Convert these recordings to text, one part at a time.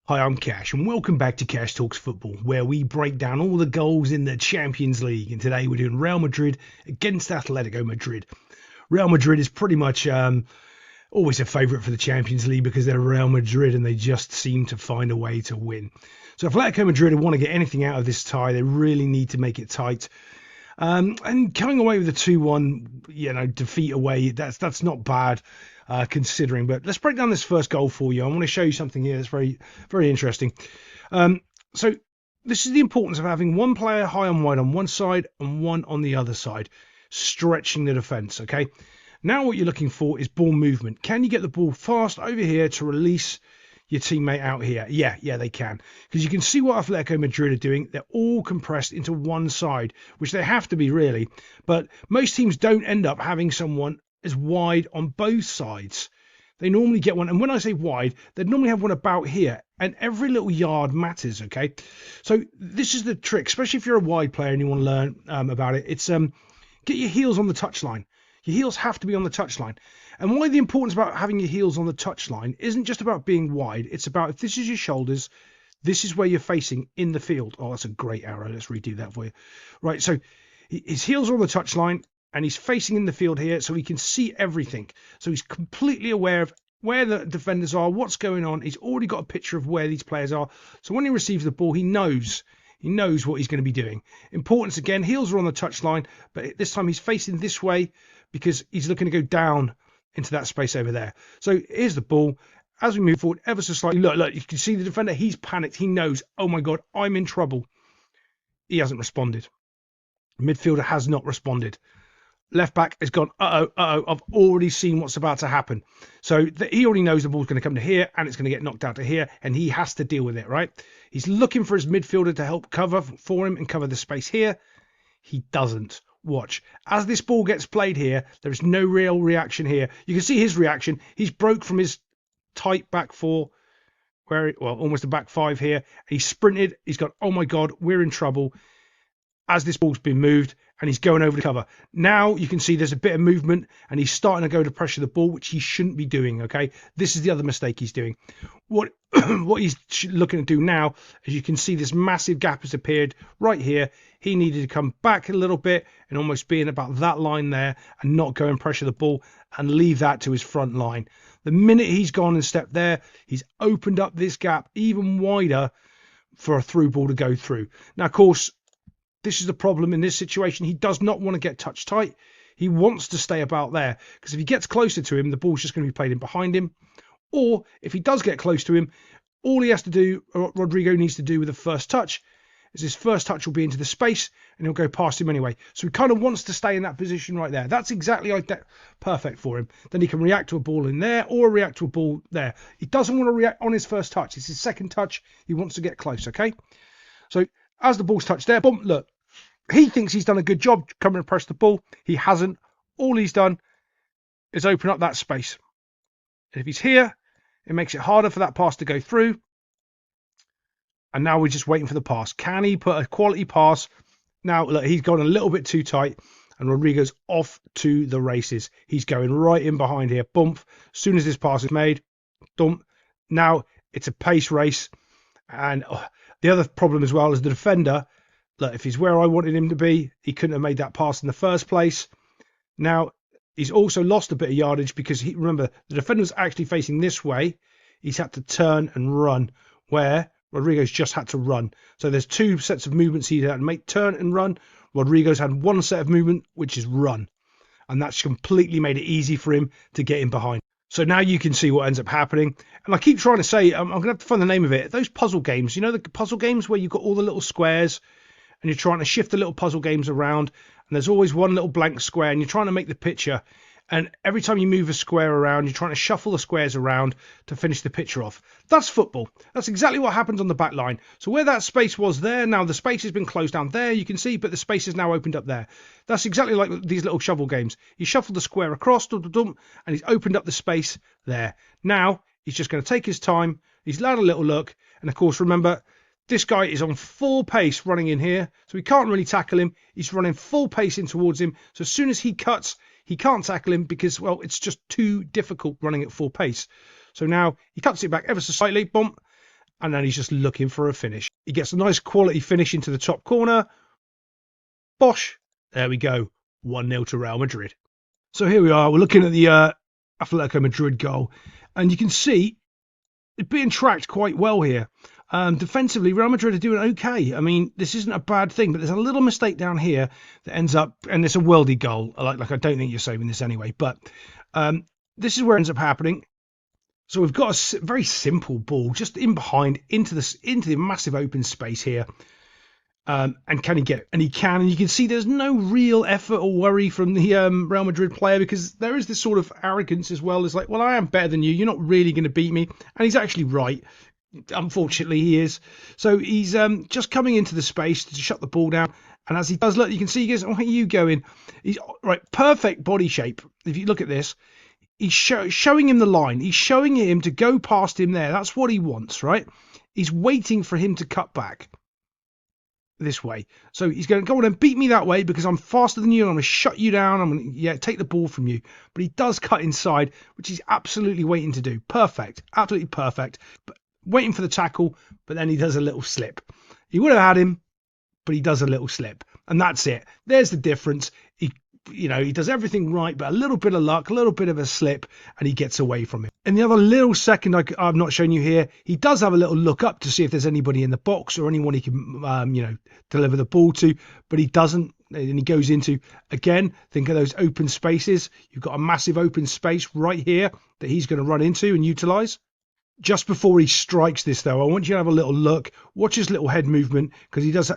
Hi, I'm Cash, and welcome back to Cash Talks Football, where we break down all the goals in the Champions League. And today we're doing Real Madrid against Atletico Madrid. Real Madrid is pretty much always a favourite for the Champions League because they're Real Madrid and they just seem to find a way to win. So if Atletico Madrid want to get anything out of this tie, they really need to make it tight. And coming away with a 2-1, defeat away, that's not bad considering. But let's break down this first goal for you. I want to show you something here that's very, very interesting. So this is the importance of having one player high and wide on one side and one on the other side, stretching the defence. Okay. Now what you're looking for is ball movement. Can you get the ball fast over here to release your teammate out here? Yeah, they can. Because you can see what Atletico Madrid are doing. They're all compressed into one side, which they have to be really. But most teams don't end up having someone as wide on both sides. They normally get one. And when I say wide, they normally have one about here. And every little yard matters, okay? So this is the trick, especially if you're a wide player and you want to learn about it. It's get your heels on the touchline. Your heels have to be on the touchline. And why the importance about having your heels on the touchline isn't just about being wide. It's about if this is your shoulders, this is where you're facing in the field. Oh, that's a great arrow. Let's redo that for you. Right, so his heels are on the touchline and he's facing in the field here so he can see everything. So he's completely aware of where the defenders are, what's going on. He's already got a picture of where these players are. So when he receives the ball, he knows what he's going to be doing. Importance again, heels are on the touchline, but this time he's facing this way because he's looking to go down into that space over there. So here's the ball. As we move forward ever so slightly, look, you can see the defender, he's panicked. He knows, oh my God, I'm in trouble. He hasn't responded. Midfielder has not responded. Left back has gone, I've already seen what's about to happen. So he already knows the ball's going to come to here and it's going to get knocked out to here and he has to deal with it, right? He's looking for his midfielder to help cover for him and cover the space here. He doesn't. Watch. As this ball gets played here, there is no real reaction here. You can see his reaction. He's broke from his tight back four, almost a back five here. He's sprinted. He's gone, oh my God, we're in trouble. As this ball's been moved and he's going over the cover. Now you can see there's a bit of movement and he's starting to go to pressure the ball, which he shouldn't be doing, okay? This is the other mistake he's doing. What he's looking to do now, as you can see, this massive gap has appeared right here. He needed to come back a little bit and almost be in about that line there and not go and pressure the ball and leave that to his front line. The minute he's gone and stepped there, he's opened up this gap even wider for a through ball to go through. Now, of course, this is the problem in this situation. He does not want to get touch tight. He wants to stay about there because if he gets closer to him, the ball's just going to be played in behind him. Or if he does get close to him, all he has to do, or what Rodrigo needs to do with the first touch, is his first touch will be into the space and he'll go past him anyway. So he kind of wants to stay in that position right there. That's exactly like that, perfect for him. Then he can react to a ball in there or react to a ball there. He doesn't want to react on his first touch. It's his second touch. He wants to get close, okay? So as the ball's touched there, boom, look, he thinks he's done a good job coming and press the ball. He hasn't. All he's done is open up that space. And if he's here, it makes it harder for that pass to go through. And now we're just waiting for the pass. Can he put a quality pass? Now, look, he's gone a little bit too tight. And Rodrigo's off to the races. He's going right in behind here. Bump. As soon as this pass is made, dump. Now it's a pace race. And the other problem as well is the defender. Look, if he's where I wanted him to be, he couldn't have made that pass in the first place. Now, he's also lost a bit of yardage because remember, the defender was actually facing this way. He's had to turn and run, where Rodrigo's just had to run. So there's two sets of movements he had to make, turn and run. Rodrigo's had one set of movement, which is run. And that's completely made it easy for him to get in behind. So now you can see what ends up happening. And I keep trying to say, I'm going to have to find the name of it. Those puzzle games, you know, the puzzle games where you've got all the little squares and you're trying to shift the little puzzle games around. And there's always one little blank square and you're trying to make the picture. And every time you move a square around, you're trying to shuffle the squares around to finish the picture off. That's football. That's exactly what happens on the back line. So where that space was there, now the space has been closed down there, you can see, but the space is now opened up there. That's exactly like these little shovel games. He shuffled the square across, and he's opened up the space there. Now, he's just going to take his time. He's allowed a little look. And of course, remember, this guy is on full pace running in here, so he can't really tackle him. He's running full pace in towards him. So as soon as he cuts, he can't tackle him because, well, it's just too difficult running at full pace. So now he cuts it back ever so slightly, bump, and then he's just looking for a finish. He gets a nice quality finish into the top corner. Bosh. There we go. 1-0 to Real Madrid. So here we are. We're looking at the Atletico Madrid goal, and you can see it's being tracked quite well here. Defensively, Real Madrid are doing okay. I mean, this isn't a bad thing, but there's a little mistake down here that ends up, and it's a worldy goal. Like I don't think you're saving this anyway, but this is where it ends up happening. So we've got a very simple ball just in behind into the massive open space here. And can he get it? And he can, and you can see there's no real effort or worry from the Real Madrid player, because there is this sort of arrogance as well. It's like, well, I am better than you. You're not really going to beat me. And he's actually right. Unfortunately, he is. So he's just coming into the space to shut the ball down. And as he does, look, you can see he goes, oh, where are you going? He's right, perfect body shape. If you look at this, he's showing him the line. He's showing him to go past him there. That's what he wants, right? He's waiting for him to cut back this way. So he's going to go on and beat me that way because I'm faster than you. I'm going to shut you down. I'm going to take the ball from you. But he does cut inside, which he's absolutely waiting to do. Perfect. Absolutely perfect. But waiting for the tackle, but then he does a little slip. He would have had him, but he does a little slip. And that's it. There's the difference. He does everything right, but a little bit of luck, a little bit of a slip, and he gets away from it. In the other little second I've not shown you here, he does have a little look up to see if there's anybody in the box or anyone he can, deliver the ball to, but he doesn't. And he goes into, again, think of those open spaces. You've got a massive open space right here that he's going to run into and utilise. Just before he strikes this, though, I want you to have a little look. Watch his little head movement, because he does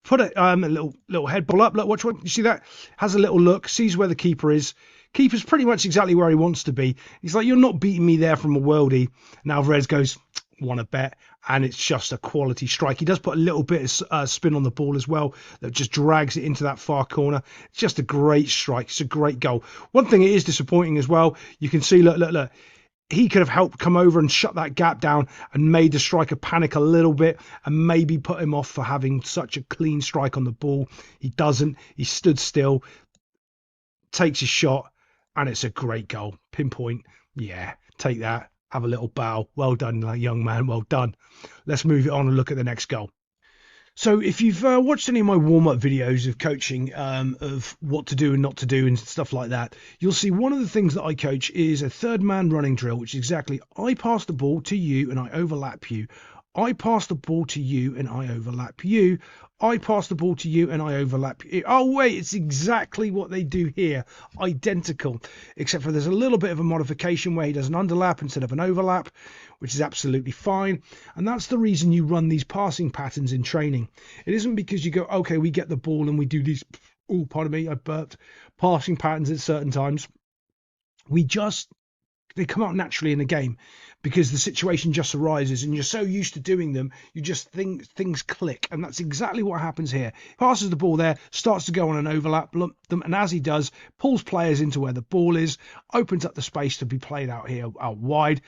put a little head ball up. Look, watch what you see that has a little look, sees where the keeper is. Keeper's pretty much exactly where he wants to be. He's like, you're not beating me there from a worldie. And Alvarez goes, want to bet, and it's just a quality strike. He does put a little bit of spin on the ball as well that just drags it into that far corner. It's just a great strike. It's a great goal. One thing, it is disappointing as well. You can see, look. He could have helped come over and shut that gap down and made the striker panic a little bit and maybe put him off for having such a clean strike on the ball. He doesn't. He stood still, takes his shot, and it's a great goal. Pinpoint. Yeah, take that. Have a little bow. Well done, young man. Well done. Let's move it on and look at the next goal. So if you've watched any of my warm-up videos of coaching, of what to do and not to do and stuff like that, you'll see one of the things that I coach is a third man running drill, which is exactly, I pass the ball to you and I overlap you. I pass the ball to you and I overlap you. I pass the ball to you and I overlap you. Oh, wait, it's exactly what they do here. Identical, except for there's a little bit of a modification where he does an underlap instead of an overlap, which is absolutely fine. And that's the reason you run these passing patterns in training. It isn't because you go, okay, we get the ball and we do these, oh, pardon me, I burped, passing patterns at certain times. They come out naturally in the game because the situation just arises and you're so used to doing them, you just think things click. And that's exactly what happens here. Passes the ball there, starts to go on an overlap, and as he does, pulls players into where the ball is, opens up the space to be played out here, out wide.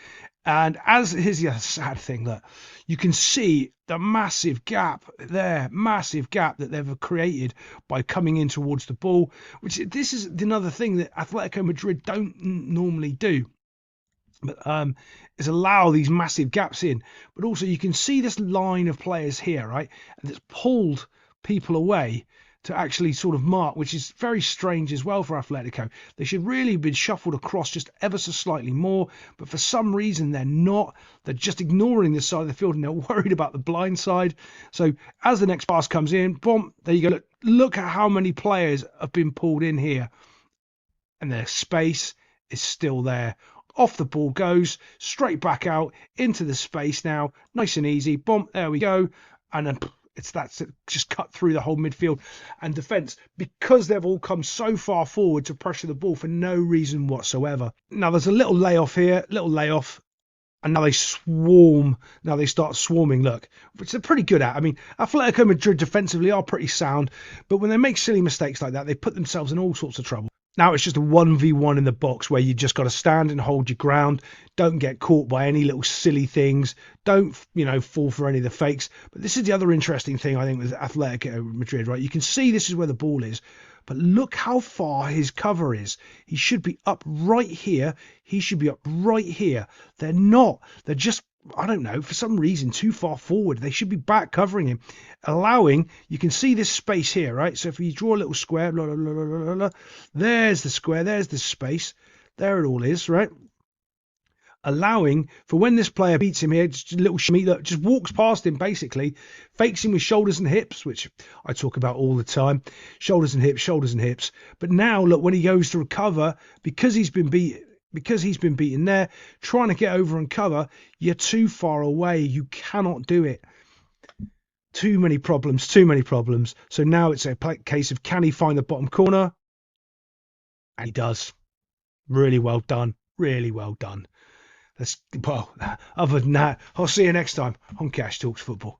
And here's the sad thing, that you can see the massive gap that they've created by coming in towards the ball, which this is another thing that Atletico Madrid don't normally do. But is allow these massive gaps in, but also you can see this line of players here, right, and it's pulled people away to actually sort of mark, which is very strange as well for Atletico. They should really have been shuffled across just ever so slightly more, but for some reason they're not. They're just ignoring this side of the field and they're worried about the blind side. So as the next pass comes in, boom, there you go. Look at how many players have been pulled in here, and their space is still there. Off the ball goes, straight back out into the space now, nice and easy. Boom, there we go. And then that's just cut through the whole midfield and defence, because they've all come so far forward to pressure the ball for no reason whatsoever. Now there's a little layoff here, and now they swarm. Now they start swarming, look, which they're pretty good at. I mean, Atletico Madrid defensively are pretty sound, but when they make silly mistakes like that, they put themselves in all sorts of trouble. Now it's just a 1v1 in the box where you just got to stand and hold your ground. Don't get caught by any little silly things. Don't, fall for any of the fakes. But this is the other interesting thing, I think, with Atletico Madrid, right? You can see this is where the ball is, but look how far his cover is. He should be up right here. He should be up right here. They're not. They're just I don't know, for some reason too far forward. They should be back covering him, allowing, you can see this space here, right? So if you draw a little square, blah, blah, blah, blah, blah, blah, there's the square, there's the space, there it all is, right? Allowing for when this player beats him here, just a little shimmy that just walks past him, basically fakes him with shoulders and hips, which I talk about all the time, shoulders and hips. But now look, when he goes to recover, because he's been beaten there, trying to get over and cover, you're too far away. You cannot do it. Too many problems. So now it's a case of, can he find the bottom corner? And he does. Really well done. Well, other than that, I'll see you next time on Cash Talks Football.